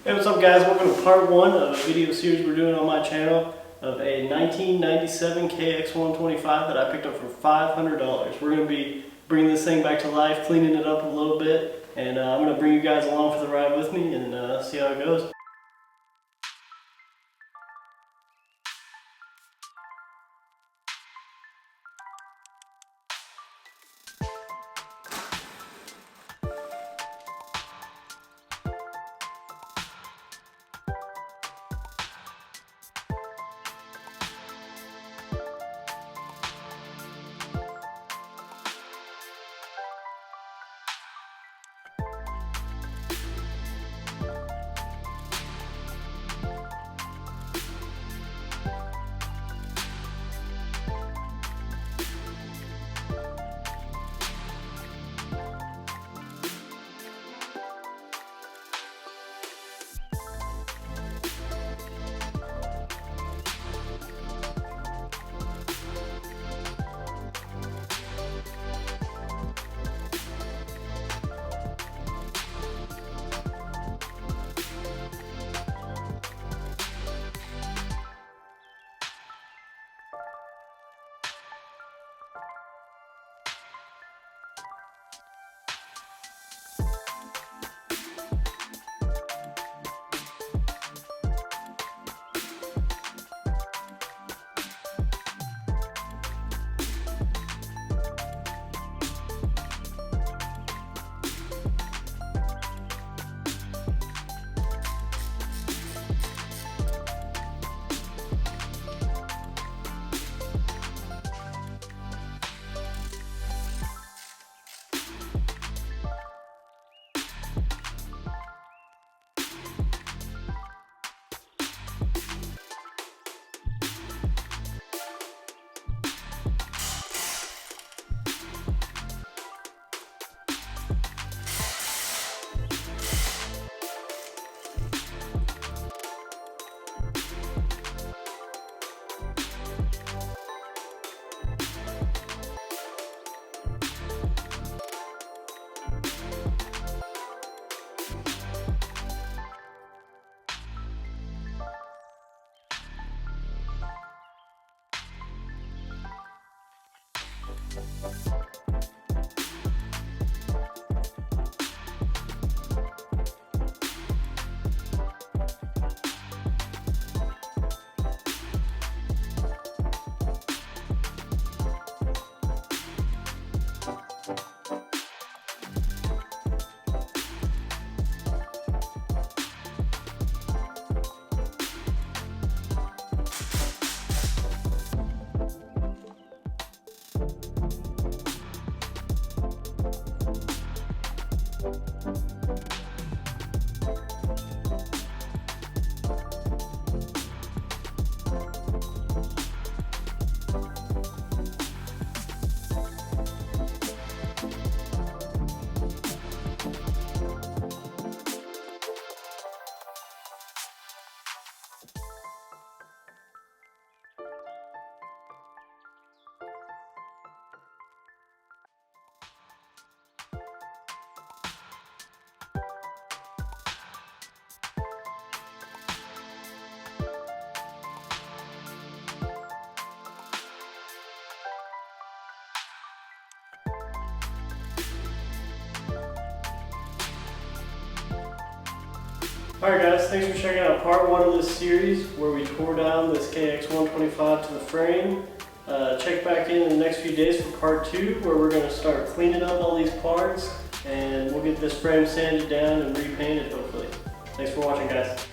Hey, what's up guys? Welcome to part one of a video series we're doing on my channel of a 1997 KX125 that I picked up for $500. We're going to be bringing this thing back to life, cleaning it up a little bit, and I'm going to bring you guys along for the ride with me and see how it goes. Alright guys, thanks for checking out part one of this series where we tore down this KX125 to the frame. Check back in the next few days for part two where we're going to start cleaning up all these parts and we'll get this frame sanded down and repainted hopefully. Thanks for watching guys.